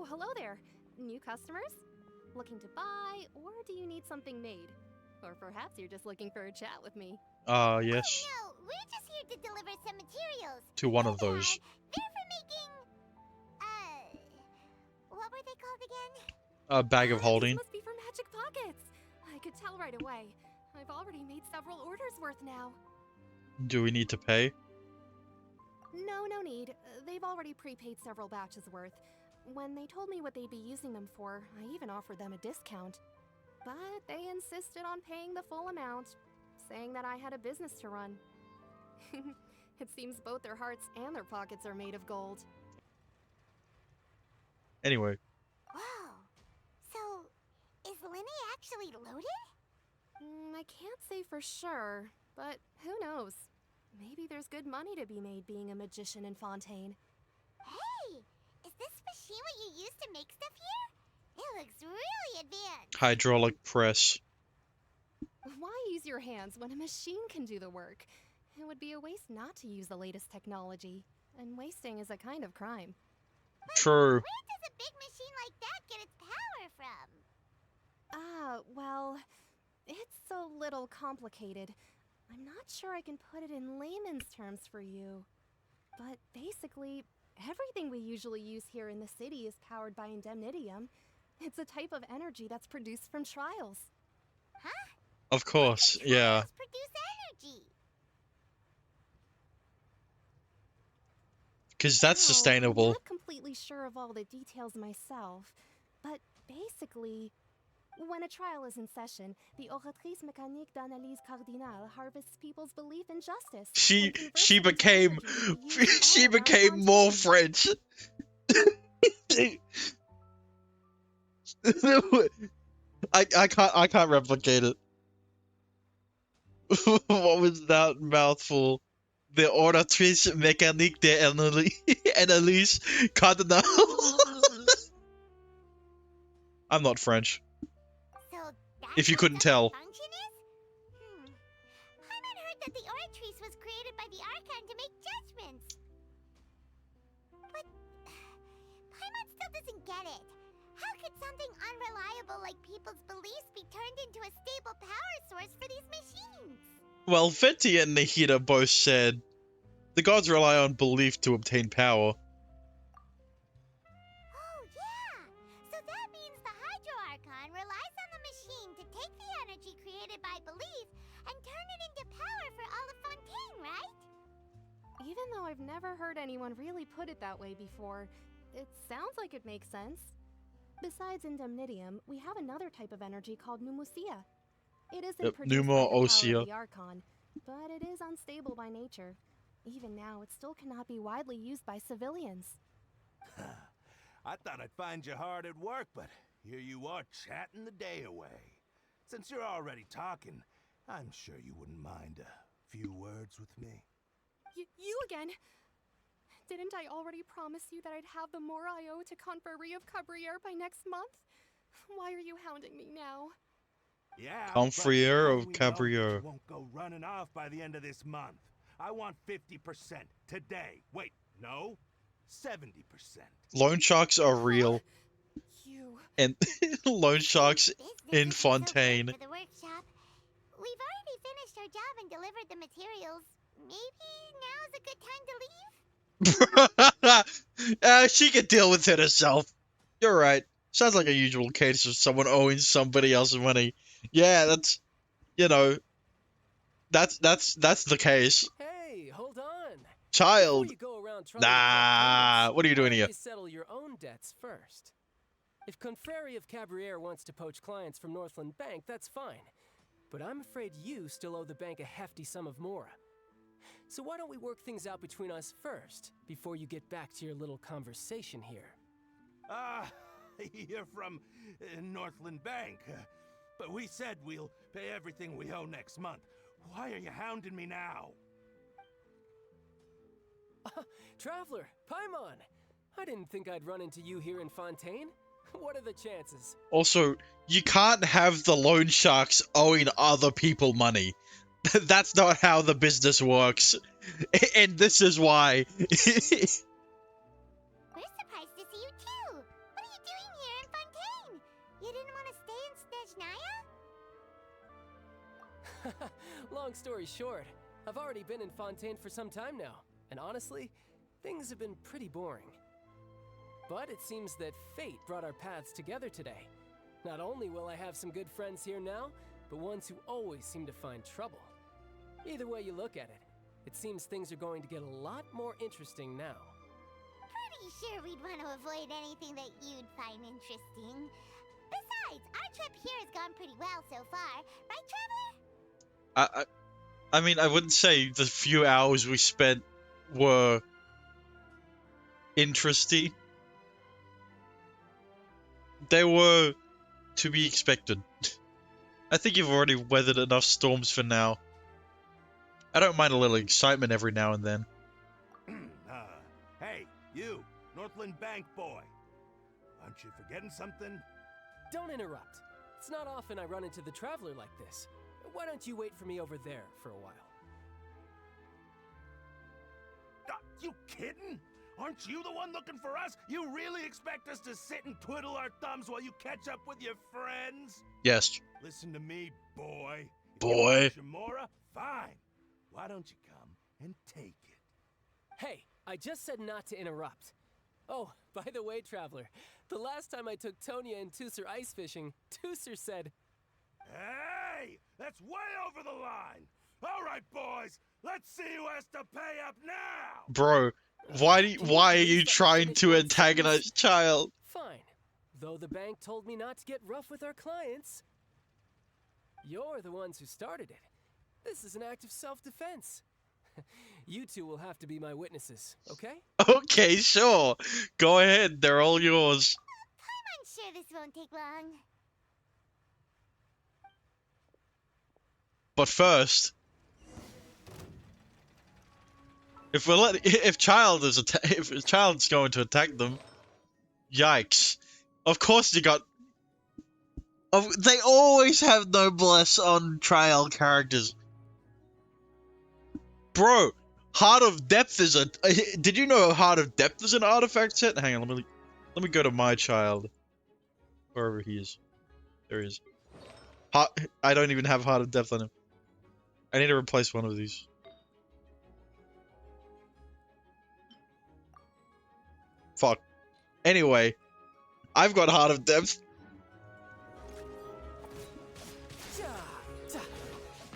Oh, hello there. New customers? Looking to buy, or do you need something made? Or perhaps you're just looking for a chat with me. Yes. Oh, no, we're just here to deliver some materials. To one of those. They're for making, what were they called again? A bag of holding. These must be for magic pockets. I could tell right away. I've already made several orders worth now. Do we need to pay? No need. They've already prepaid several batches worth. When they told me what they'd be using them for, I even offered them a discount. But they insisted on paying the full amount, saying that I had a business to run. It seems both their hearts and their pockets are made of gold. Anyway. Whoa. So, is Linny actually loaded? I can't say for sure, but who knows? Maybe there's good money to be made being a magician in Fontaine. Hey, is this machine what you use to make stuff here? It looks really advanced. Hydraulic press. Why use your hands when a machine can do the work? It would be a waste not to use the latest technology, and wasting is a kind of crime. True. Where does a big machine like that get its power from? Well, it's a little complicated. I'm not sure I can put it in layman's terms for you. But basically, everything we usually use here in the city is powered by indemnitium. It's a type of energy that's produced from trials. Huh? Of course, yeah. Trials produce energy. Because that's Well, sustainable. I'm not completely sure of all the details myself, but basically, when a trial is in session, the Oratrice Mécanique d'Analyse Cardinale harvests people's belief in justice. She She became more French. I can't replicate it. What was that mouthful? The Oratrice Mécanique d'Analyse Cardinale. I'm not French. So that's If you what couldn't the tell. function is? Paimon heard that the Oratrice was created by the Archon to make judgments. But Paimon still doesn't get it. How could something unreliable like people's beliefs be turned into a stable power source for these machines? Well, Fenty and Nahida both said the gods rely on belief to obtain power. Oh, yeah! So that means the Hydro Archon relies on the machine to take the energy created by belief and turn it into power for all of Fontaine, right? Even though I've never heard anyone really put it that way before, it sounds like it makes sense. Besides indemnitium, we have another type of energy called pneumosia. It isn't produced by the power of the Archon, but it is unstable by nature. Even now, it still cannot be widely used by civilians. I thought I'd find you hard at work, but here you are chatting the day away. Since you're already talking, I'm sure you wouldn't mind a few words with me. You again? Didn't I already promise you that I'd have the more I owe to Confrérie of Cabriere by next month? Why are you hounding me now? Yeah, Confrérie of but Cabriere. you won't go running off by the end of this month. I want 50% today. Wait, no, 70%. Loan sharks are real. You... And loan sharks Business in is so good Fontaine. for the workshop. We've already finished our job and delivered the materials. Maybe now's a good time to leave? She can deal with it herself. You're right. Sounds like a usual case of someone owing somebody else money. Yeah, that's, you know, that's the case. Hey, hold on. Child. Before you go around trying to Nah, collect what are you doing payments, why here? don't you settle your own debts first? If Confrérie of Cabriere wants to poach clients from Northland Bank, that's fine. But I'm afraid you still owe the bank a hefty sum of mora. So why don't we work things out between us first, before you get back to your little conversation here? You're from Northland Bank. But we said we'll pay everything we owe next month. Why are you hounding me now? Traveler, Paimon! I didn't think I'd run into you here in Fontaine. What are the chances? Also, you can't have the loan sharks owing other people money. That's not how the business works. And this is why. We're surprised to see you too. What are you Long story short, I've already been in Fontaine for some time now, and honestly, things have been pretty boring. But it seems that fate brought our paths together today. Not only will I have some good friends here now, but ones who always seem to find trouble. Either way you look at it, it seems things are going to get a lot more interesting now. Pretty sure we'd want to avoid anything that you'd find interesting. Besides, our trip here has gone pretty well so far. Right, Traveler? I mean, I wouldn't say the few hours we spent were interesting. They were to be expected. I think you've already weathered enough storms for now. I don't mind a little excitement every now and then. Hey, you, Northland Bank boy. Aren't you forgetting something? Don't interrupt. It's not often I run into the Traveler like this. Why don't you wait for me over there for a while? You kidding? Aren't you the one looking for us? You really expect us to sit and twiddle our thumbs while you catch up with your friends? Yes. Listen to me, boy. Boy. If you want Shimura, fine. Why don't you come and take it? Hey, I just said not to interrupt. Oh, by the way, Traveler, the last time I took Tonya and Tusser ice fishing, Tusser said, Hey! That's way over the line! All right, boys, let's see who has to pay up now! Bro, why are you trying to antagonize child? Fine. Though the bank told me not to get rough with our clients. You're the ones who started it. This is an act of self-defense. You two will have to be my witnesses, okay? Okay, sure. Go ahead, they're all yours. I'm sure this won't take long. But first, if child's going to attack them, yikes! Of course you got. They always have noblesse on trial characters, bro. Heart of Depth is a. Did you know Heart of Depth is an artifact set? Hang on, let me go to my child, wherever he is. There he is. I don't even have Heart of Depth on him. I need to replace one of these. Fuck. Anyway, I've got Heart of Depth.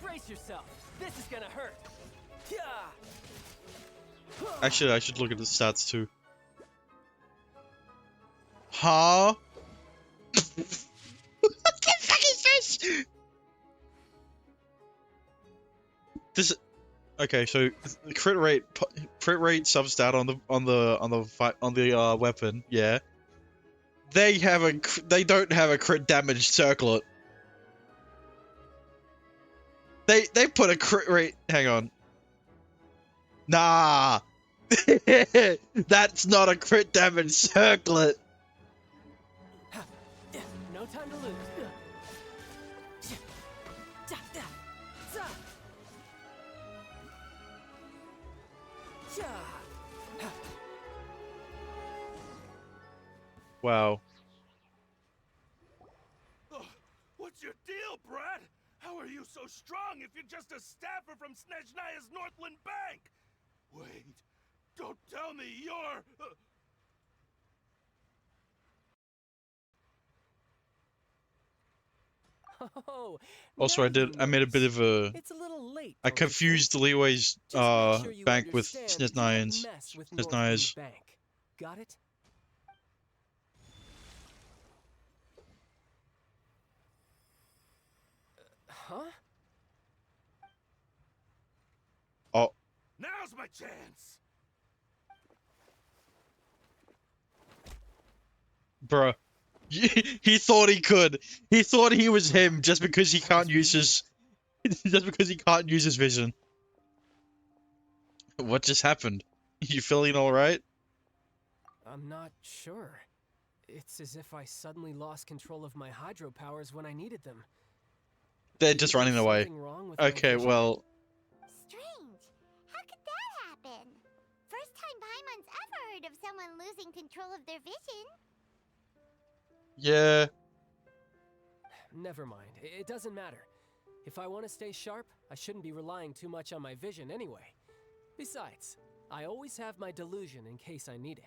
Brace yourself. This is gonna hurt. Actually, I should look at the stats too. Huh? What the fuck is this? This. Okay, so the crit rate substat on the weapon, yeah. They don't have a crit damage circlet. They put a crit rate. Hang on. Nah. That's not a crit damage circlet. No time to lose. Wow. What's your deal, Brad? How are you so strong if you're just a staffer from Snezhnaya's Northland Bank? Wait, don't tell me you're... Oh, Also, now I you made a bit notice. of a. It's a little late. I don't you think? confused Leeway's Just make sure you bank with understand that you don't Snezhnaya's. mess with Snezhnaya's. Northland Bank. Got it? Huh? Oh, Now's my chance! bruh. He thought he could. He thought he was him just because he can't use his. Just because he can't use his vision. What just happened? You feeling alright? I'm not sure. It's as if I suddenly lost control of my hydro powers when I needed them. They're just running away. Something wrong with my Okay, vision? well. Strange. How could that happen? First time Paimon's ever heard of someone losing control of their vision. Yeah. Never mind. It doesn't matter. If I want to stay sharp, I shouldn't be relying too much on my vision anyway. Besides, I always have my delusion in case I need it.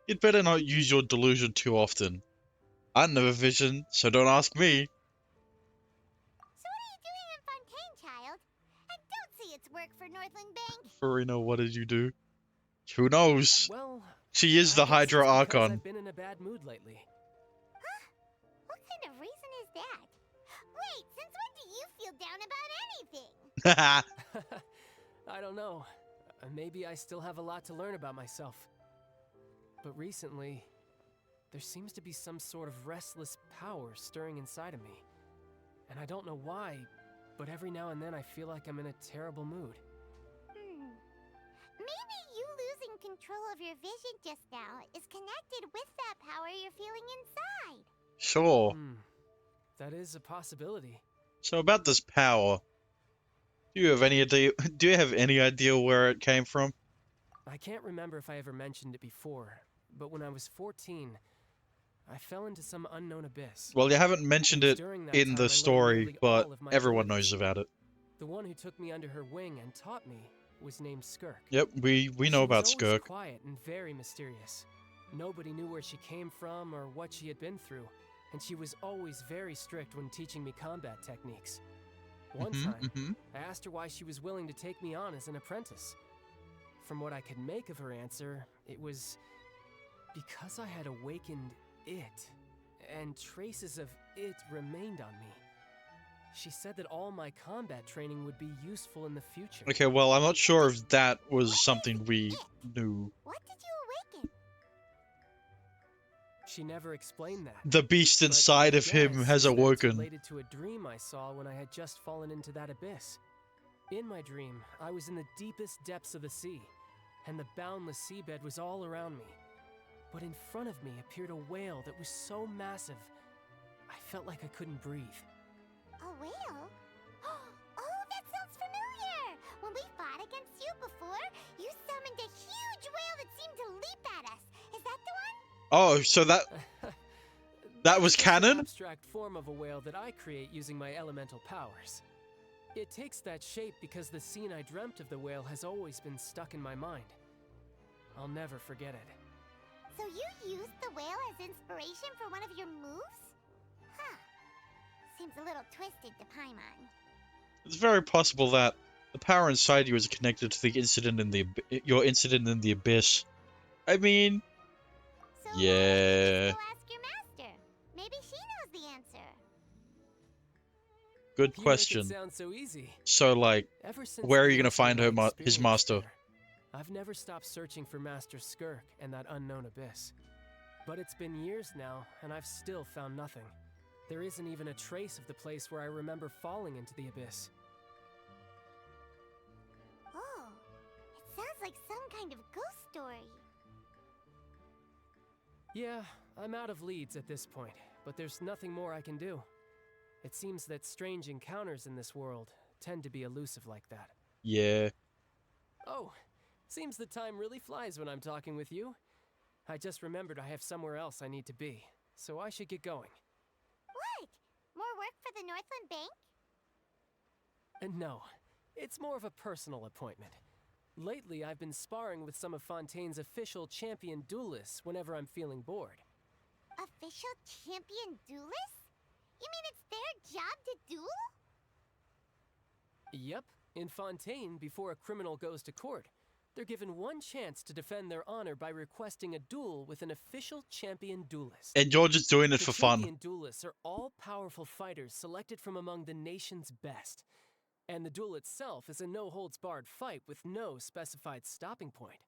You'd better not use your delusion too often. I don't have a vision, so don't ask me. So what are you doing in Fontaine, child? And don't say it's work for Northland Bank. Farina, what did you do? Who knows? Well, She is I the guess Hydra it's because Archon. I've been in a bad mood lately. Huh? What kind of reason is that? Wait, since when do you feel down about anything? I don't know. Maybe I still have a lot to learn about myself. But recently, there seems to be some sort of restless power stirring inside of me. And I don't know why, but every now and then I feel like I'm in a terrible mood. Maybe you losing control of your vision just now is connected with that power you're feeling inside. Sure. That is a possibility. So about this power, do you have any idea? Do you have any idea where it came from? I can't remember if I ever mentioned it before, but when I was 14, I fell into some unknown abyss. Well, you haven't mentioned it During that in time, I the learned story, nearly but all of my everyone abilities. knows about it. The one who took me under her wing and taught me was named Skirk. Yep, we know about She was always Skirk. quiet and very mysterious. Nobody knew where she came from or what she had been through, and she was always very strict when teaching me combat techniques. One time, I asked her why she was willing to take me on as an apprentice. From what I could make of her answer, it was because I had awakened it, and traces of it remained on me. She said that all my combat training would be useful in the future. Okay, well, I'm not sure if that was something we knew. What did you awaken? She never explained that. The beast But inside my of him guess has is that it's awoken. related to a dream I saw when I had just fallen into that abyss. In my dream, I was in the deepest depths of the sea, and the boundless seabed was all around me. But in front of me appeared a whale that was so massive, I felt like I couldn't breathe. A whale? Oh, that sounds familiar! When we fought against you before, you summoned a huge whale that seemed to leap at us. Is that the one? Oh, so that was It's an canon? abstract form of a whale that I create using my elemental powers. It takes that shape because the scene I dreamt of the whale has always been stuck in my mind. I'll never forget it. So you used the whale as inspiration for one of your moves? Huh. Seems a little twisted to Paimon. It's very possible that the power inside you is connected to the incident in your incident in the abyss. I mean, So yeah. go ask your master. Maybe she knows the answer. Good You question. make it sound so easy. So, like, Ever since where are the you gonna find incident I his experienced master? there, I've never stopped searching for Master Skirk and that unknown abyss. But it's been years now, and I've still found nothing. There isn't even a trace of the place where I remember falling into the abyss. Oh, it sounds like some kind of ghost story. Yeah, I'm out of leads at this point, but there's nothing more I can do. It seems that strange encounters in this world tend to be elusive like that. Yeah. Oh, seems the time really flies when I'm talking with you. I just remembered I have somewhere else I need to be, so I should get going. What? More work for the Northland Bank? And no, it's more of a personal appointment. Lately, I've been sparring with some of Fontaine's official champion duelists whenever I'm feeling bored. Official champion duelists? You mean it's their job to duel? Yep, in Fontaine, before a criminal goes to court, they're given one chance to defend their honor by requesting a duel with an official champion duelist. And George is doing it The for fun. champion duelists are all powerful fighters selected from among the nation's best. And the duel itself is a no-holds-barred fight with no specified stopping point.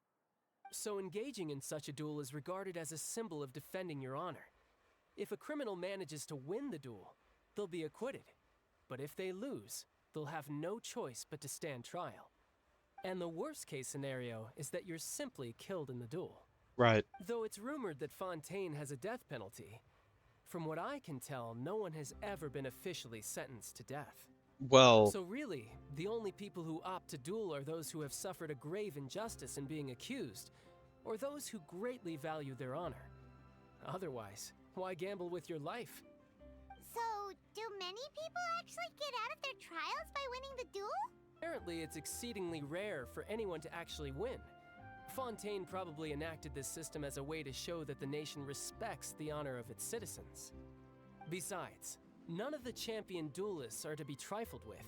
So engaging in such a duel is regarded as a symbol of defending your honor. If a criminal manages to win the duel, they'll be acquitted. But if they lose, they'll have no choice but to stand trial. And the worst-case scenario is that you're simply killed in the duel. Right. Though it's rumored that Fontaine has a death penalty, from what I can tell, no one has ever been officially sentenced to death. Well, So really, the only people who opt to duel are those who have suffered a grave injustice in being accused, or those who greatly value their honor. Otherwise, why gamble with your life? So do many people actually get out of their trials by winning the duel? Apparently, it's exceedingly rare for anyone to actually win. Fontaine probably enacted this system as a way to show that the nation respects the honor of its citizens. Besides, none of the champion duelists are to be trifled with,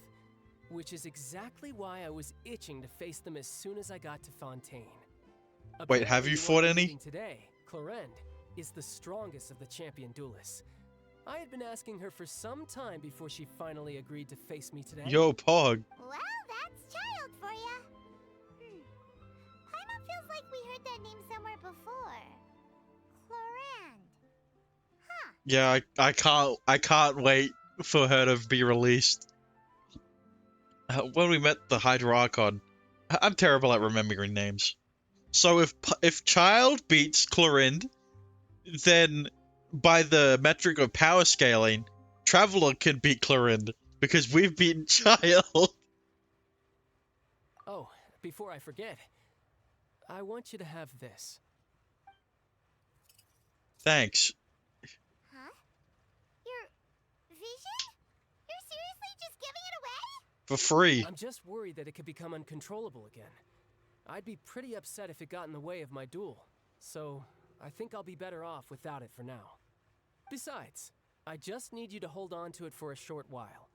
which is exactly why I was itching to face them as soon as I got to Fontaine. Wait, have you Apparently, the fought one I'm any? meeting today, Clorinde, is the strongest of the champion duelists. I had been asking her for some time before she finally agreed to face me today. Yo, Pog. Well, that's child for ya. Paimon feels like we heard that name somewhere before. Clorinde. Huh. Yeah, I can't wait for her to be released. When we met the Hydra Archon, I'm terrible at remembering names. So if Child beats Clorinde, then by the metric of power scaling, Traveler can beat Clorinde because we've beaten Child. Oh, before I forget, I want you to have this. Thanks. Huh? Your vision? You're seriously just giving it away? For free. I'm just worried that it could become uncontrollable again. I'd be pretty upset if it got in the way of my duel, so I think I'll be better off without it for now. Besides, I just need you to hold on to it for a short while.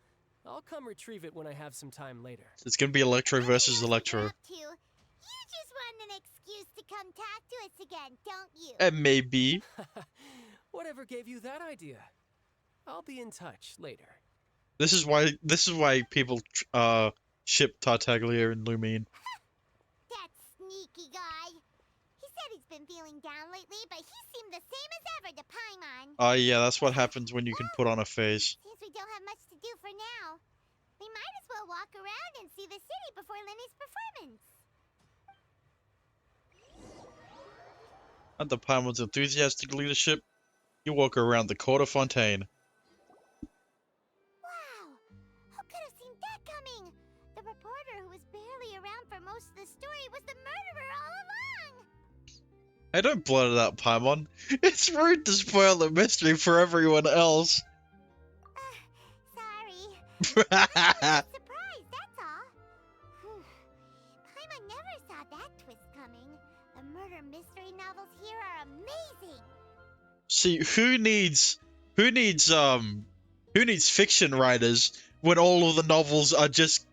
I'll come retrieve it when I have some time later. It's gonna be Electro versus Electro. You just want an excuse to come talk to us again, don't you? And maybe. Whatever gave you that idea? I'll be in touch later. This is why people ship Tartaglia and Lumine. That sneaky guy. He said he's been feeling down lately, but he seemed the same as ever to Paimon. Oh yeah, that's what happens when you can put on a face. Since we don't have much to do for now, we might as well walk around and see the city before Lenny's performance. Under Paimon's enthusiastic leadership, you walk around the court of Fontaine. Wow! Who could have seen that coming? The reporter who was barely around for most of the story was the murderer all along! Hey, don't blurt it out, Paimon. It's rude to spoil the mystery for everyone else. Sorry. I'm surprised, that's all. Whew. Paimon never saw that twist coming. The murder mystery novels here are amazing. See, who needs fiction writers when all of the novels are just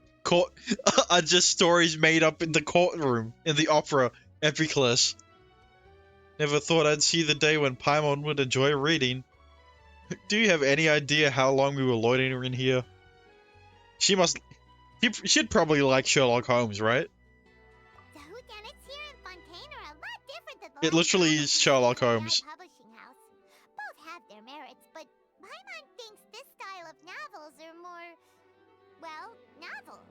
stories made up in the courtroom, in the opera, epicless. Never thought I'd see the day when Paimon would enjoy reading. Do you have any idea how long we were loitering in here? She'd probably like Sherlock Holmes, right? The whodunits here in Fontaine are a lot different than the It last literally novels is we Sherlock read in our Holmes. publishing house. Both have their merits, but Paimon thinks this style of novels are more, well, novel.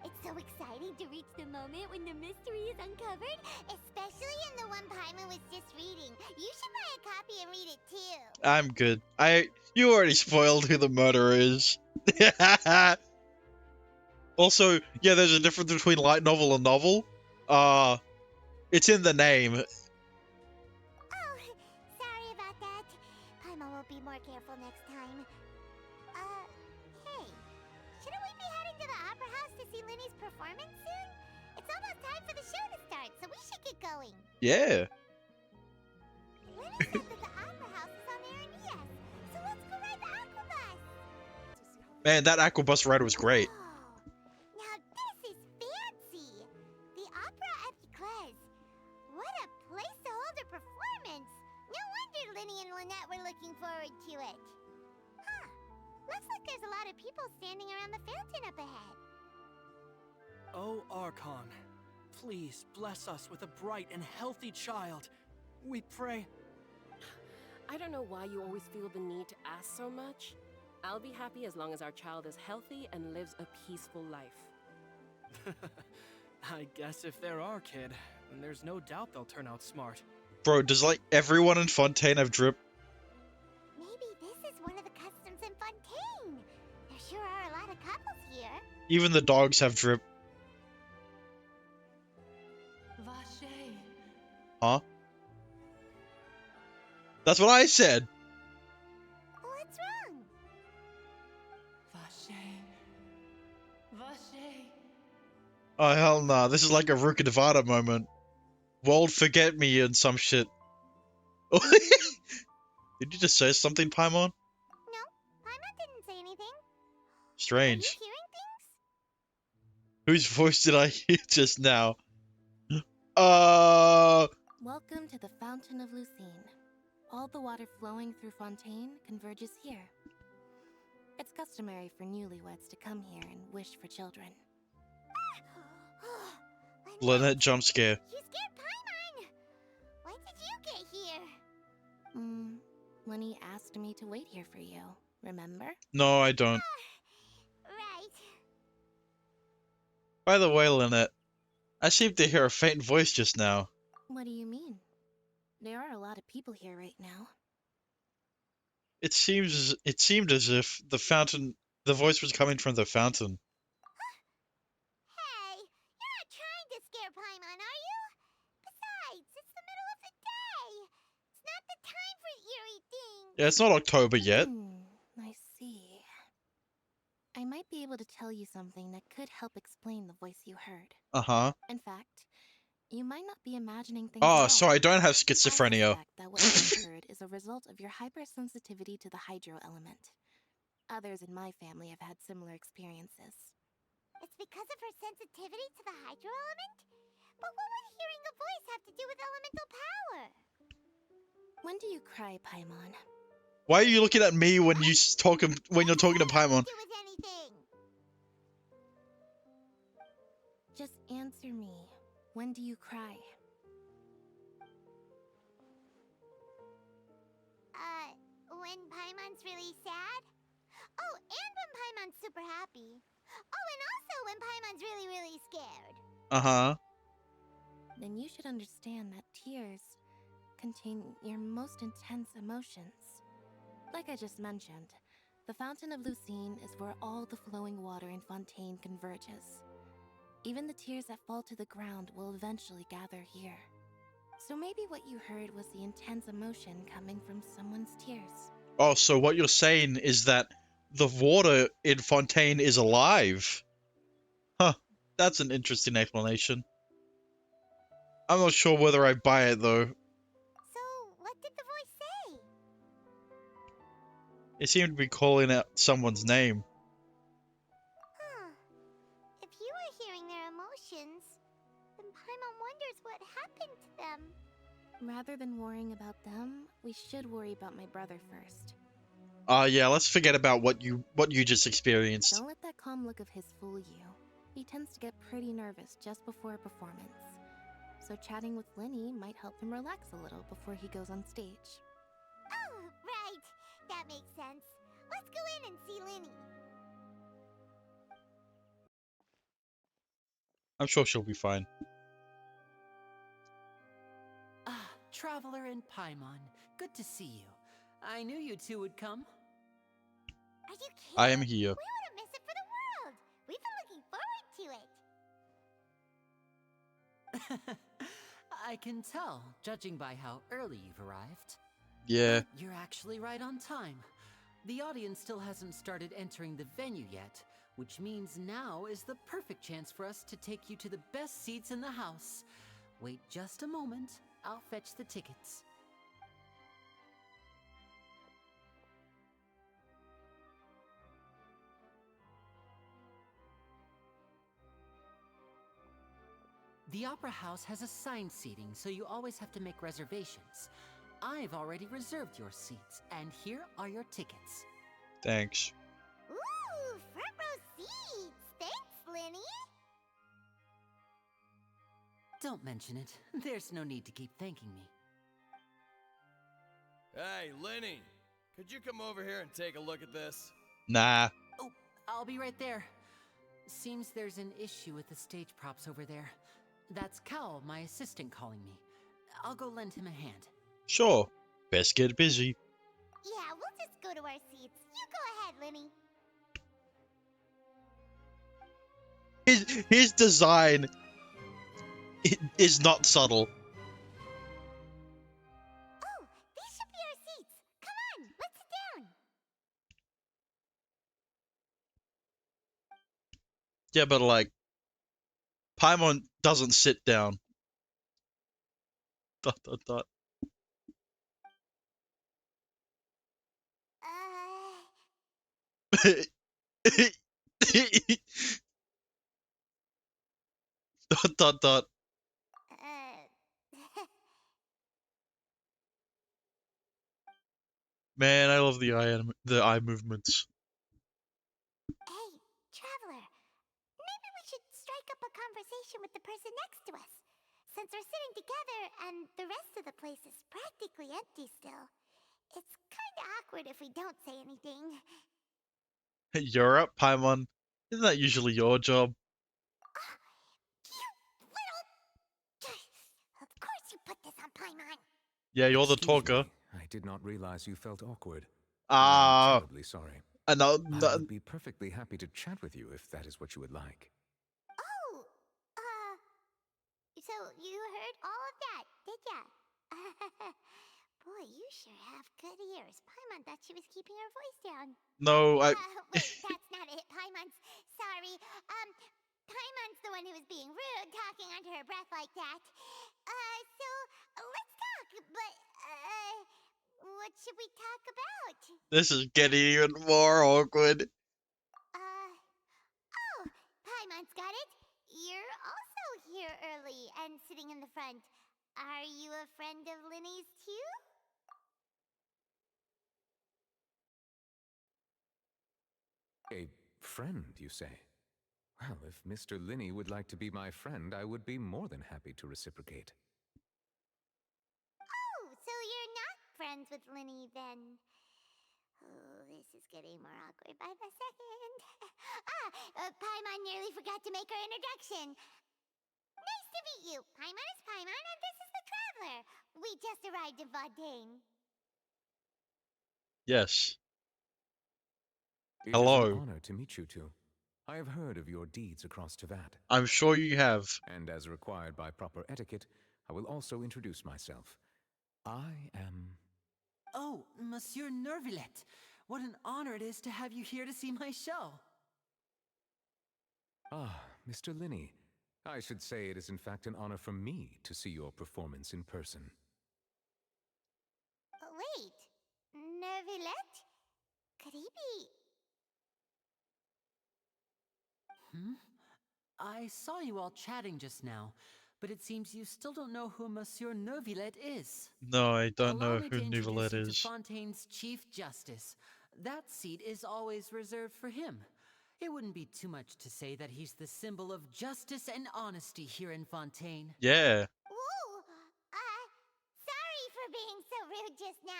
It's so exciting to reach the moment when the mystery is uncovered, especially in the one Paimon was just reading. You should buy a copy and read it too. I'm good. You already spoiled who the murderer is. Also, yeah, there's a difference between light novel and novel. It's in the name. Oh, sorry about that. Paimon will be more careful next time. Hey, shouldn't we be heading to the opera house to see Lenny's performance soon? It's almost time for the show to start, so we should get going. Yeah. Lenny said that the opera house is on Aranias, so let's go ride the aqua bus. Man, that aquabus ride was great. Oh, now this is fancy. The opera at Eclairs. What a place to hold a performance. No wonder Lenny and Lynette were looking forward to it. Huh. Looks like there's a lot of people standing around the fountain up ahead. Oh, Archon, please bless us with a bright and healthy child. We pray. I don't know why you always feel the need to ask so much. I'll be happy as long as our child is healthy and lives a peaceful life. I guess if they're our kid, then there's no doubt they'll turn out smart. Bro, does like everyone in Fontaine have drip? Maybe this is one of the customs in Fontaine. There sure are a lot of couples here. Even the dogs have drip. Vache. Huh? That's what I said. What's wrong? Oh hell nah, this is like a Ruka Nevada moment. World forget me and some shit. Did you just say something, Paimon? No, Paimon didn't say anything. Are you Strange. hearing things? Whose voice did I hear just now? Welcome to the Fountain of Lucine. All the water flowing through Fontaine converges here. It's customary for newlyweds to come here and wish for children. Lynette jump scare. You scared Paimon! When did you get here? Lenny asked me to wait here for you, remember? No, I don't. Right. By the way, Lynette, I seem to hear a faint voice just now. What do you mean? There are a lot of people here right now. It seemed as if the voice was coming from the fountain. Hey, you're not trying to scare Paimon, are you? Besides, it's the middle of the day. It's not the time for eerie things. Yeah, it's not October yet. I see. I might be able to tell you something that could help explain the voice you heard. Uh-huh. In fact, you might not be imagining things Oh, at so all. I don't have I schizophrenia. suspect that what you heard is a result of your hypersensitivity to the hydro element. Others in my family have had similar experiences. It's because of her sensitivity to the hydro element? But what would hearing a voice have to do with elemental power? When do you cry, Paimon? Why are you looking at me when you're talking to Paimon? Do with anything? Just answer me. When do you cry? When Paimon's really sad? Oh, and when Paimon's super happy. Oh, and also when Paimon's really, really scared. Uh-huh. Then you should understand that tears contain your most intense emotions. Like I just mentioned, the Fountain of Lucine is where all the flowing water in Fontaine converges. Even the tears that fall to the ground will eventually gather here. So maybe what you heard was the intense emotion coming from someone's tears. Oh, so what you're saying is that the water in Fontaine is alive? Huh. That's an interesting explanation. I'm not sure whether I buy it, though. So, what did the voice say? It seemed to be calling out someone's name. Huh. If you were hearing their emotions, then Paimon wonders what happened to them. Rather than worrying about them, we should worry about my brother first. Yeah, let's forget about what you just experienced. Don't let that calm look of his fool you. He tends to get pretty nervous just before a performance. So chatting with Linny might help him relax a little before he goes on stage. Oh, right. That makes sense. Let's go in and see Linny. I'm sure she'll be fine. Ah, Traveler and Paimon. Good to see you. I knew you two would come. Are you kidding? I am here. We wouldn't miss it for the world. We've been looking forward to it. I can tell, judging by how early you've arrived. Yeah. But you're actually right on time. The audience still hasn't started entering the venue yet, which means now is the perfect chance for us to take you to the best seats in the house. Wait just a moment. I'll fetch the tickets. The Opera House has assigned seating, so you always have to make reservations. I've already reserved your seats, and here are your tickets. Thanks. Ooh, front row seats. Thanks, Linny. Don't mention it. There's no need to keep thanking me. Hey, Lenny, could you come over here and take a look at this? Nah. Oh, I'll be right there. Seems there's an issue with the stage props over there. That's Cal, my assistant, calling me. I'll go lend him a hand. Sure. Best get busy. Yeah, we'll just go to our seats. You go ahead, Linny. His design is not subtle. Oh, these should be our seats. Come on, let's sit down. Yeah, but like, Paimon doesn't sit down. Dot dot dot. Dot dot dot. Man, I love the eye movements. Hey, traveler. Maybe we should strike up a conversation with the person next to us. Since we're sitting together and the rest of the place is practically empty still, it's kinda awkward if we don't say anything. You're up, Paimon. Isn't that usually your job? You little... Of course you put this on Paimon. Yeah, you're the Excuse talker. me, I did not realize you felt awkward. Ah, I'm terribly sorry. no, I would be perfectly happy to chat with you if that is what you would like. Oh, so you heard all of that, did ya? Boy, you sure have good ears. Paimon thought she was keeping her voice down. no, Wait, that's not it. Paimon's sorry. Paimon's the one who was being rude, talking under her breath like that. So let's talk. But what should we talk about? This is getting even more awkward. Oh, Paimon's got it. You're also here early and sitting in the front. Are you a friend of Linny's too? A friend, you say? Well, if Mr. Linney would like to be my friend, I would be more than happy to reciprocate. Oh, so you're not friends with Linny then? Oh, this is getting more awkward by the second. Paimon nearly forgot to make her introduction. Nice to meet you. Paimon is Paimon, and this is the Traveler. We just arrived in Fontaine. Yes. It Hello. is an honor to meet you two. I have heard of your deeds across Tevat. I'm sure you have. And as required by proper etiquette, I will also introduce myself. I am... Oh, Monsieur Nervillet. What an honor it is to have you here to see my show. Ah, Mr. Linney. I should say it is in fact an honor for me to see your performance in person. Wait, Nervillet? Could he be... I saw you all chatting just now, but it seems you still don't know who Monsieur Nervillet is. No, I don't Allow know me who to introduce Nouvelette you to is. Fontaine's Chief Justice. That seat is always reserved for him. It wouldn't be too much to say that he's the symbol of justice and honesty here in Fontaine. Yeah. Whoa! Sorry for being so rude just now.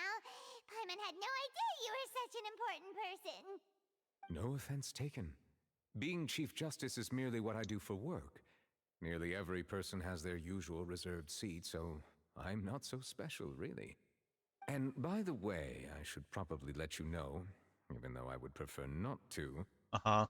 Paimon had no idea you were such an important person. No offense taken. Being Chief Justice is merely what I do for work. Nearly every person has their usual reserved seat, so I'm not so special, really. And by the way, I should probably let you know, even though I would prefer not to, Uh-huh.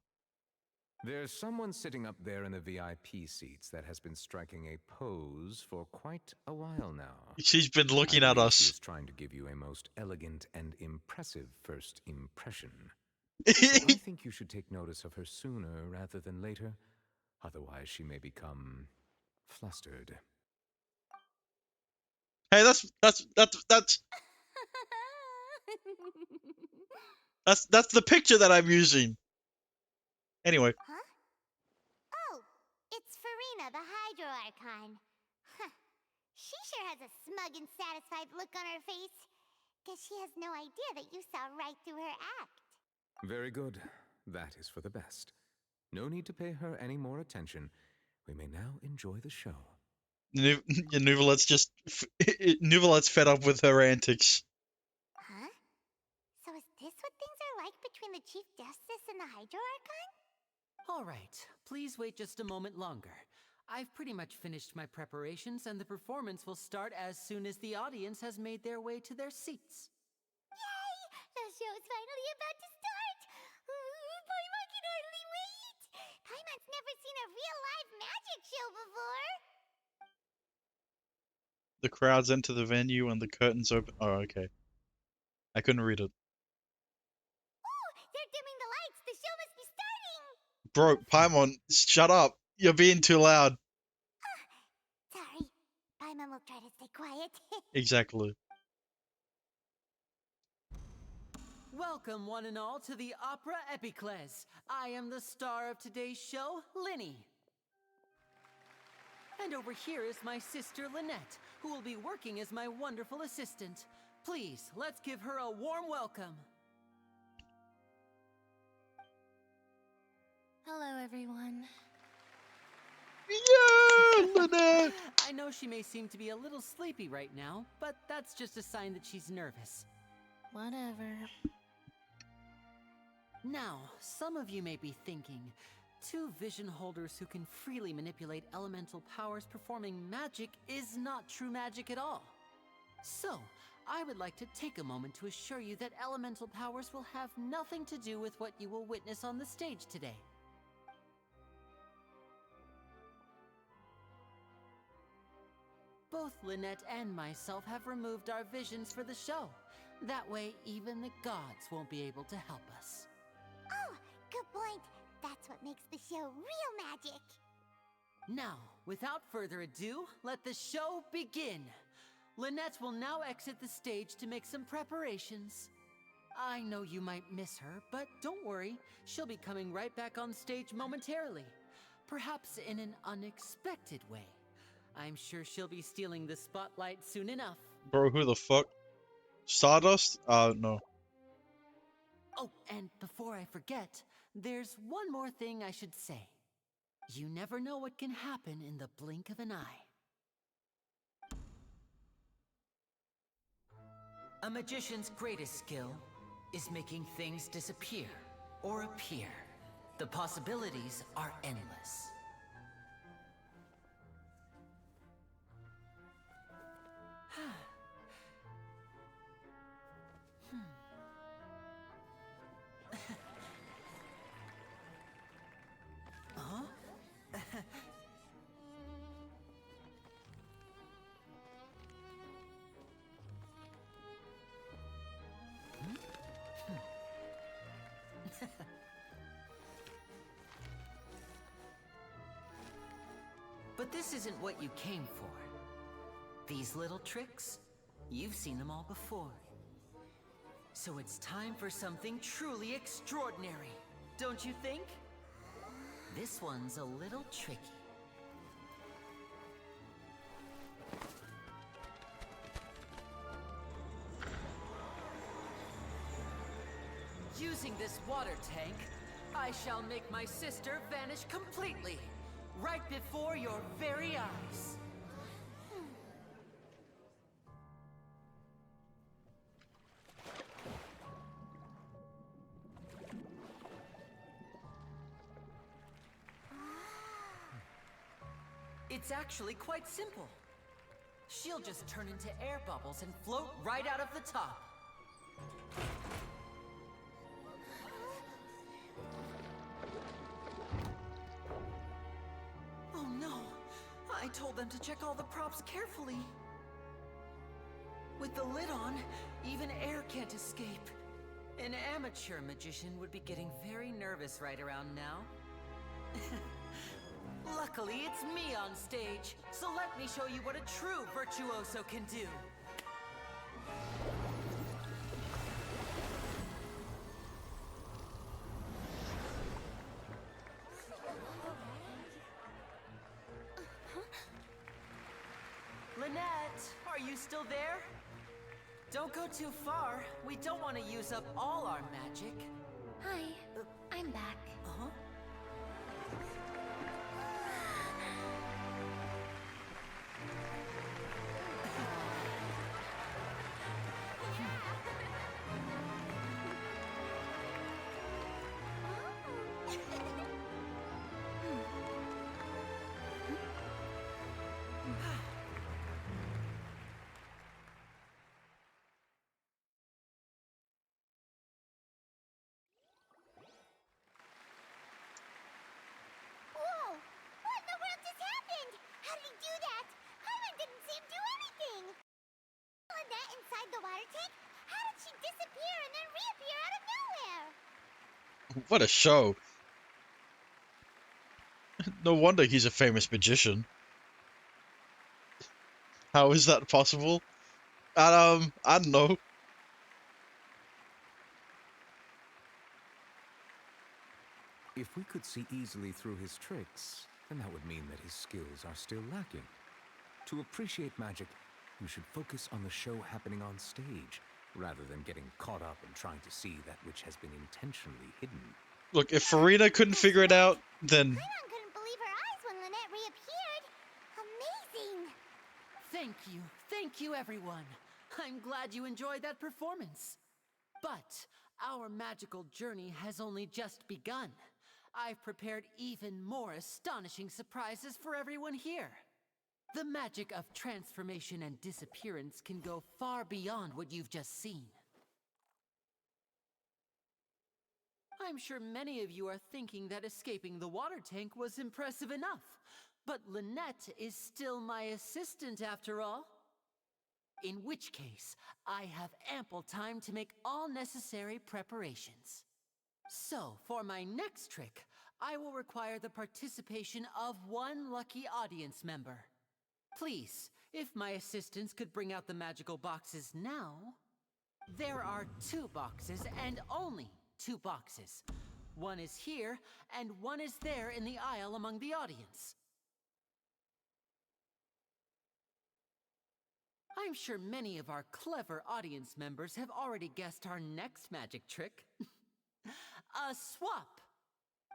there's someone sitting up there in the VIP seats that has been striking a pose for quite a while now. She's been looking I at believe She us. is trying to give you a most elegant and impressive first impression. So I think you should take notice of her sooner rather than later. Otherwise, she may become flustered. Hey, that's the picture that I'm using. Anyway. Huh? Oh, it's Farina, the Hydro Archon. Huh. She sure has a smug and satisfied look on her face. Guess she has no idea that you saw right through her act. Very good. That is for the best. No need to pay her any more attention. We may now enjoy the show. Nouvelette's just Nouvelette's fed up with her antics. Huh? So is this what things are like between the Chief Justice and the Hydro Archon? All right, please wait just a moment longer. I've pretty much finished my preparations, and the performance will start as soon as the audience has made their way to their seats. Yay! The show's finally about to start! Paimon can hardly wait! Paimon's never seen a real live magic show before! The crowds enter the venue and the curtains open. Oh, okay. I couldn't read it. Ooh! They're dimming the lights! The show must be starting! Bro, Paimon, shut up. You're being too loud. Sorry. Paimon will try to stay quiet. Exactly. Welcome, one and all, to the Opera Epiclese. I am the star of today's show, Linny. And over here is my sister, Lynette, who will be working as my wonderful assistant. Please, let's give her a warm welcome. Hello, everyone. Yeah, Lynette! I know she may seem to be a little sleepy right now, but that's just a sign that she's nervous. Whatever. Now, some of you may be thinking, two vision holders who can freely manipulate elemental powers performing magic is not true magic at all. So, I would like to take a moment to assure you that elemental powers will have nothing to do with what you will witness on the stage today. Both Lynette and myself have removed our visions for the show. That way, even the gods won't be able to help us. Oh, good point. That's what makes the show real magic. Now, without further ado, let the show begin. Lynette will now exit the stage to make some preparations. I know you might miss her, but don't worry. She'll be coming right back on stage momentarily. Perhaps in an unexpected way. I'm sure she'll be stealing the spotlight soon enough. Bro, who the fuck? Stardust? No. Oh, and before I forget, there's one more thing I should say. You never know what can happen in the blink of an eye. A magician's greatest skill is making things disappear or appear. The possibilities are endless. But this isn't what you came for. These little tricks, you've seen them all before. So it's time for something truly extraordinary, don't you think? This one's a little tricky. Using this water tank, I shall make my sister vanish completely, right before your very eyes. It's actually quite simple. She'll just turn into air bubbles and float right out of the top. Oh no! I told them to check all the props carefully. With the lid on, even air can't escape. An amateur magician would be getting very nervous right around now. Luckily, it's me on stage, so let me show you what a true virtuoso can do. Lynette, are you still there? Don't go too far. We don't want to use up all our magic. Hi, I'm back. Uh-huh. Whoa! What in the world just happened? How did he do that? Paimon didn't see him do anything. Lynette inside the water tank? How did she disappear and then reappear out of nowhere? What a show. No wonder he's a famous magician. How is that possible? I don't know. If we could see easily through his tricks, then that would mean that his skills are still lacking. To appreciate magic, you should focus on the show happening on stage, rather than getting caught up in trying to see that which has been intentionally hidden. Look, if Farina couldn't figure it out, then... Paimon couldn't believe her eyes when Lynette reappeared. Amazing! Thank you everyone. I'm glad you enjoyed that performance. But our magical journey has only just begun. I've prepared even more astonishing surprises for everyone here. The magic of transformation and disappearance can go far beyond what you've just seen. I'm sure many of you are thinking that escaping the water tank was impressive enough, but Lynette is still my assistant after all. In which case, I have ample time to make all necessary preparations. So, for my next trick, I will require the participation of one lucky audience member. Please, if my assistants could bring out the magical boxes now. There are 2 boxes and only 2 boxes. One is here and one is there in the aisle among the audience. I'm sure many of our clever audience members have already guessed our next magic trick. A swap!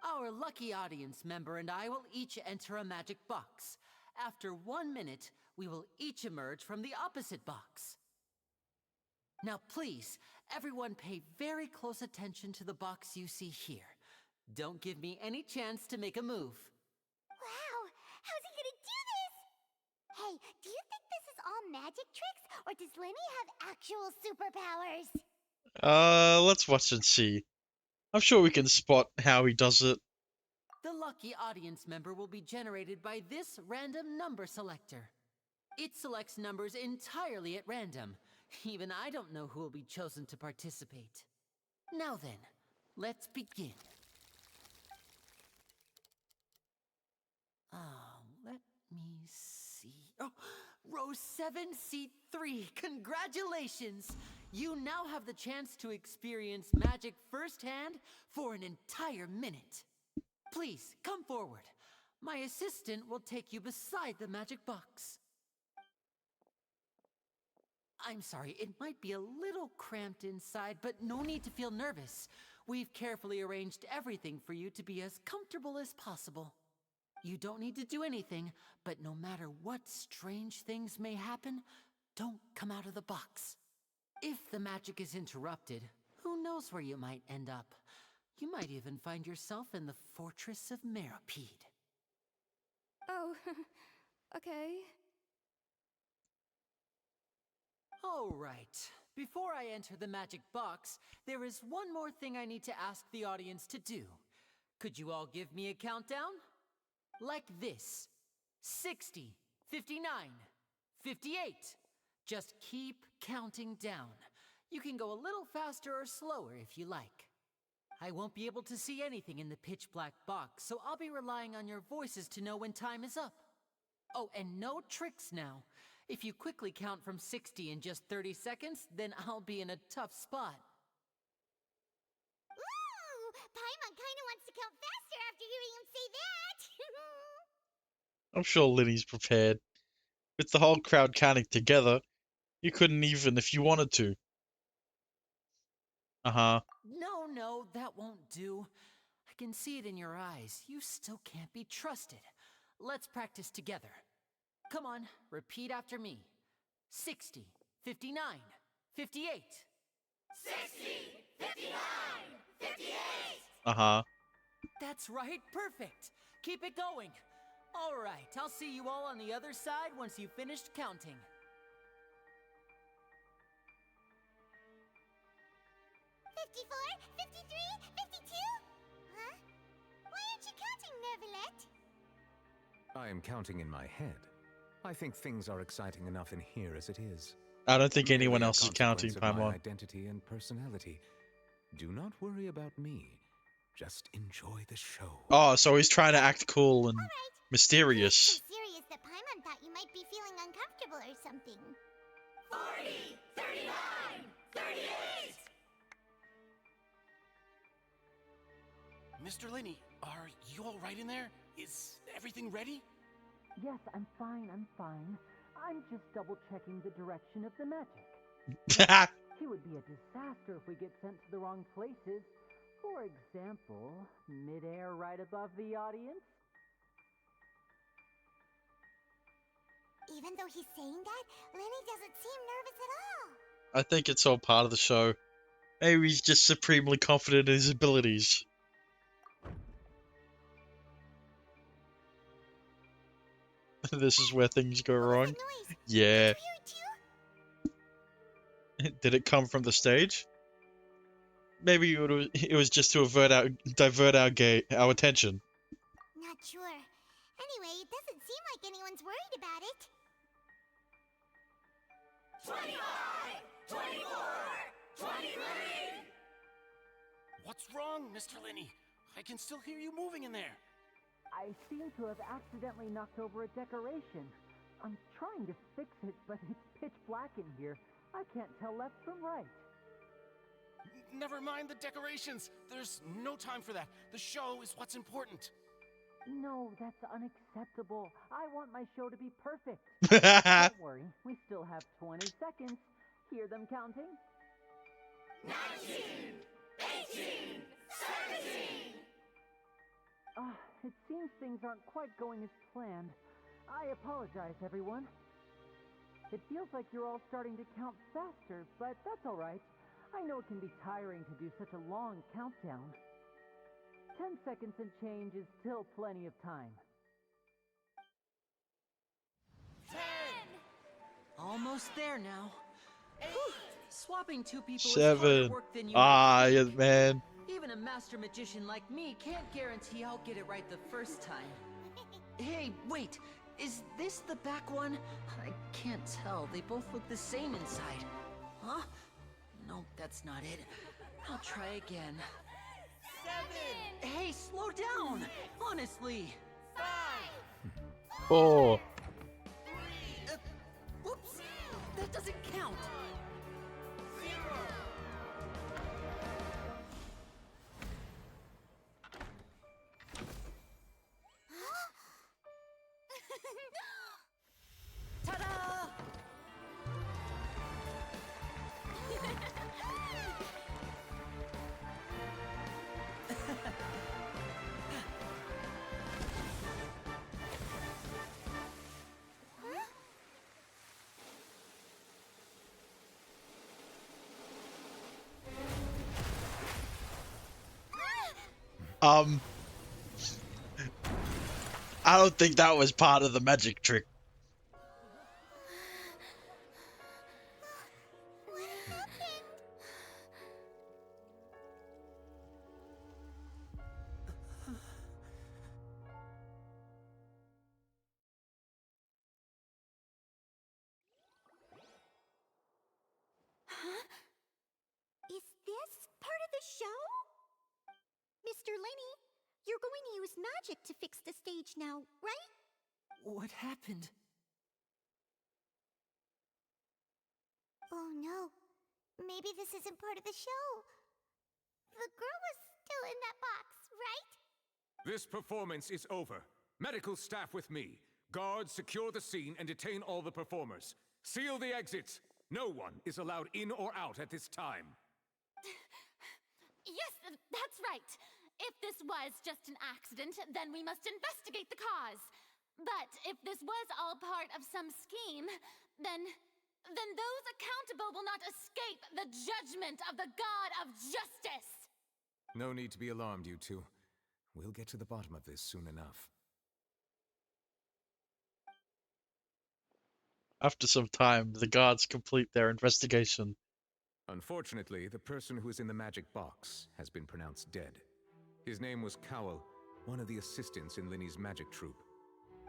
Our lucky audience member and I will each enter a magic box. After 1 minute, we will each emerge from the opposite box. Now please, everyone pay very close attention to the box you see here. Don't give me any chance to make a move. Wow! How's he gonna do this? Hey, do you think this is all magic tricks, or does Lenny have actual superpowers? Let's watch and see. I'm sure we can spot how he does it. The lucky audience member will be generated by this random number selector. It selects numbers entirely at random. Even I don't know who will be chosen to participate. Now then, let's begin. Let me see. Oh, row 7, seat 3. Congratulations! You now have the chance to experience magic firsthand for an entire minute. Please, come forward. My assistant will take you beside the magic box. I'm sorry, it might be a little cramped inside, but no need to feel nervous. We've carefully arranged everything for you to be as comfortable as possible. You don't need to do anything, but no matter what strange things may happen, don't come out of the box. If the magic is interrupted, who knows where you might end up? You might even find yourself in the Fortress of Meropide. Oh, okay. All right. Before I enter the magic box, there is one more thing I need to ask the audience to do. Could you all give me a countdown? Like this. 60, 59, 58. Just keep counting down. You can go a little faster or slower if you like. I won't be able to see anything in the pitch black box, so I'll be relying on your voices to know when time is up. Oh, and no tricks now. If you quickly count from 60 in just 30 seconds, then I'll be in a tough spot. Ooh! Paimon kinda wants to count faster after hearing him say that! I'm sure Linny's prepared. With the whole crowd counting together, you couldn't even if you wanted to. Uh-huh. No, that won't do. I can see it in your eyes. You still can't be trusted. Let's practice together. Come on, repeat after me. 60, 59, 58. 60, 59, 58! Uh-huh. That's right, perfect. Keep it going. All right, I'll see you all on the other side once you've finished counting. 54, 53, 52? Huh? Why aren't you counting, Neuvillette? I am counting in my head. I think things are exciting enough in here as it is. I don't think anyone Merely a else is counting, consequence of my Paimon. identity and personality. Do not worry about me. Just enjoy the show. Oh, so he's trying to act cool and Alright. mysterious. So serious that Paimon thought you might be feeling uncomfortable or something. 40, 39, 38! Mr. Linney, are you all right in there? Is everything ready? Yes, I'm fine, I'm fine. I'm just double-checking the direction of the magic. It would be a disaster if we get sent to the wrong places. For example, mid-air right above the audience. Even though he's saying that, Lenny doesn't seem nervous at all. I think it's all part of the show. Maybe he's just supremely confident in his abilities. This is where things go wrong. What noise? Yeah. Did you hear it too? Did it come from the stage? Maybe it was just to divert our attention. Not sure. Anyway, it doesn't seem like anyone's worried about it. 25, 24, 23! What's wrong, Mr. Linney? I can still hear you moving in there. I seem to have accidentally knocked over a decoration. I'm trying to fix it, but it's pitch black in here. I can't tell left from right. Never mind the decorations. There's no time for that. The show is what's important. No, that's unacceptable. I want my show to be perfect. Don't worry, we still have 20 seconds. Hear them counting? 19, 18, 17! It seems things aren't quite going as planned. I apologize, everyone. It feels like you're all starting to count faster, but that's all right. I know it can be tiring to do such a long countdown. 10 seconds and change is still plenty of time. 10, Almost there now. 8, Swapping two people is harder 7. work than you Ah, might yeah, think. man. Even a master magician like me can't guarantee I'll get it right the first time. Hey, wait! Is this the back one? I can't tell. They both look the same inside. Huh? No, that's not it. I'll try again. 7, Hey, slow down! Honestly! 5, 4. Whoops! That doesn't count! 0. Ta-da! I don't think that was part of the magic trick. What happened? Huh? Is this part of the show? Mr. Linney, you're going to use magic to fix the stage now, right? What happened? Oh no. Maybe this isn't part of the show. The girl was still in that box, right? This performance is over. Medical staff with me. Guards, secure the scene and detain all the performers. Seal the exits. No one is allowed in or out at this time. Yes, that's right. If this was just an accident, then we must investigate the cause. But if this was all part of some scheme, then those accountable will not escape the judgment of the God of Justice. No need to be alarmed, you two. We'll get to the bottom of this soon enough. After some time, the guards complete their investigation. Unfortunately, the person who is in the magic box has been pronounced dead. His name was Cowell, one of the assistants in Linney's magic troupe.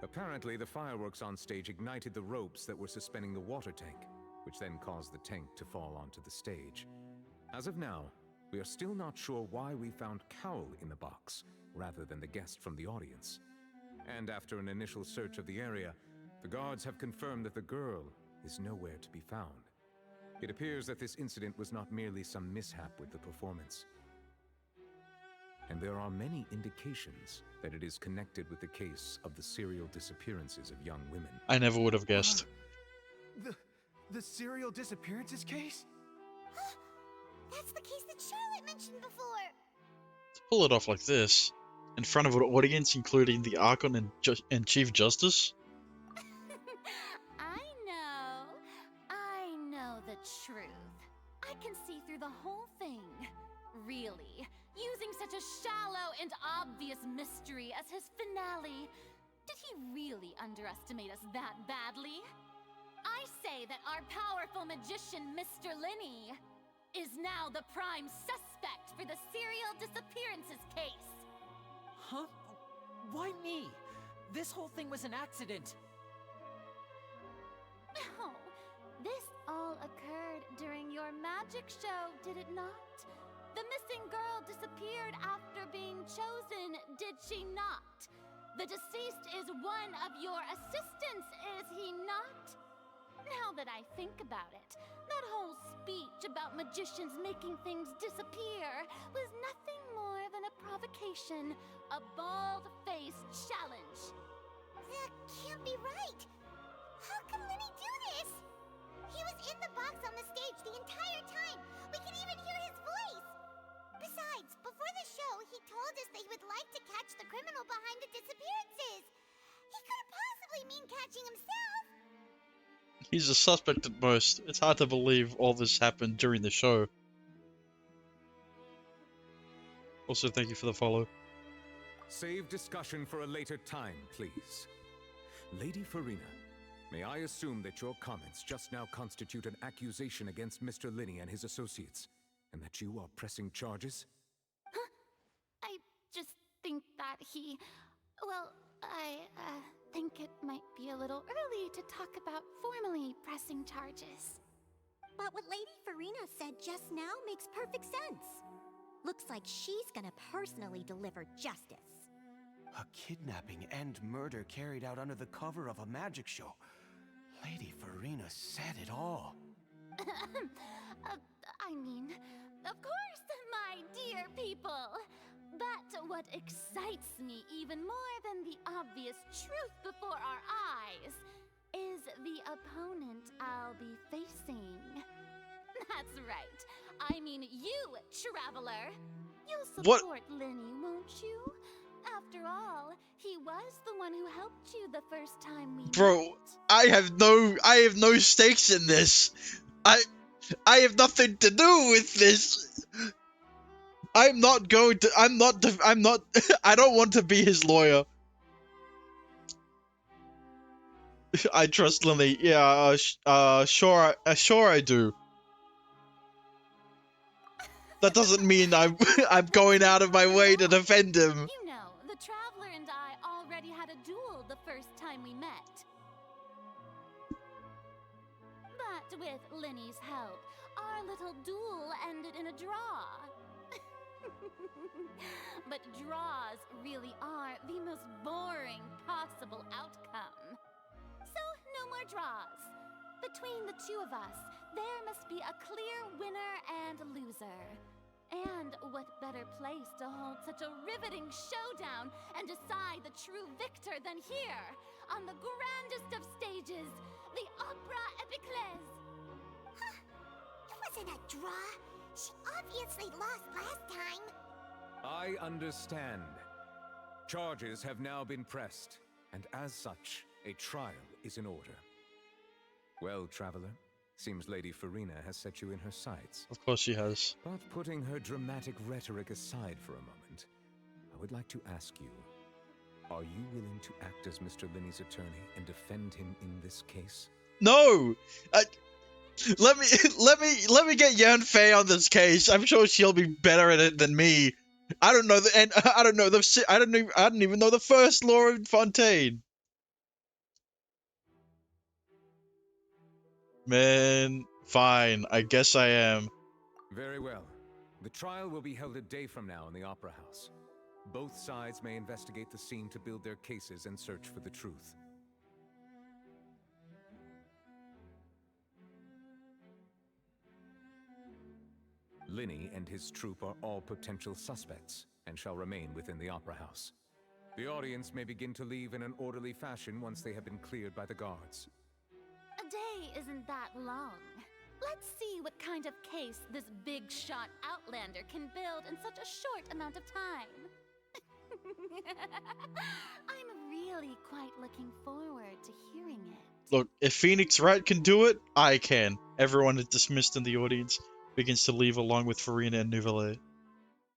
Apparently, the fireworks on stage ignited the ropes that were suspending the water tank, which then caused the tank to fall onto the stage. As of now, we are still not sure why we found Cowl in the box, rather than the guest from the audience. And after an initial search of the area, the guards have confirmed that the girl is nowhere to be found. It appears that this incident was not merely some mishap with the performance. And there are many indications that it is connected with the case of the serial disappearances of young women. I never would have guessed. The serial disappearances case? That's the case that Charlotte mentioned before. To pull it off like this, in front of an audience including the Archon and Chief Justice? I know the truth. I can see through the whole thing. Really, using such a shallow and obvious mystery as his finale. Did he really underestimate us that badly? I say that our powerful magician, Mr. Linney, is now the prime suspect for the serial disappearances case. Huh? Why me? This whole thing was an accident. Oh, this all occurred during your magic show, did it not? The missing girl disappeared after being chosen, did she not? The deceased is one of your assistants, is he not? Now that I think about it, that whole speech about magicians making things disappear was nothing more than a provocation, a bald-faced challenge. That can't be right. How can Linney do this? He was in the box on the stage the entire time. We can even hear his voice. Besides, before the show, he told us that he would like to catch the criminal behind the disappearances. He couldn't possibly mean catching himself. He's a suspect at most. It's hard to believe all this happened during the show. Also, thank you for the follow. Save discussion for a later time, please. Lady Farina, may I assume that your comments just now constitute an accusation against Mr. Linney and his associates, and that you are pressing charges? Huh? I just think that he... Well, I think it might be a little early to talk about formally pressing charges. But what Lady Farina said just now makes perfect sense. Looks like she's gonna personally deliver justice. A kidnapping and murder carried out under the cover of a magic show. Lady Farina said it all. I mean, of course, my dear people. But what excites me even more than the obvious truth before our eyes is the opponent I'll be facing. That's right. I mean you, Traveler. You'll support Linney, won't you? After all, he was the one who helped you the first time we met. I have no stakes in this. I have nothing to do with this. I don't want to be his lawyer. I trust Lily. Yeah, sure I do. That doesn't mean I'm going out of my way to defend him. You know, the Traveler and I already had a duel the first time we met. But with Linney's help, our little duel ended in a draw. But draws really are the most boring possible outcome. So, no more draws. Between the two of us, there must be a clear winner and loser. And what better place to hold such a riveting showdown and decide the true victor than here, on the grandest of stages, the Opera Epiclese. Huh. It wasn't a draw. She obviously lost last time. I understand. Charges have now been pressed, and as such, a trial is in order. Well, Traveler, seems Lady Farina has set you in her sights. Of course she has. But putting her dramatic rhetoric aside for a moment, I would like to ask you, are you willing to act as Mr. Linney's attorney and defend him in this case? No! Let me get Yan Fei on this case. I'm sure she'll be better at it than me. I don't know I don't even know the first law of Fontaine. Man, fine. I guess I am. Very well. The trial will be held a day from now in the Opera House. Both sides may investigate the scene to build their cases and search for the truth. Linny and his troupe are all potential suspects and shall remain within the Opera House. The audience may begin to leave in an orderly fashion once they have been cleared by the guards. A day isn't that long. Let's see what kind of case this big shot Outlander can build in such a short amount of time. I'm really quite looking forward to hearing it. Look, if Phoenix Wright can do it, I can. Everyone is dismissed in the audience begins to leave along with Farina and Nouvelle.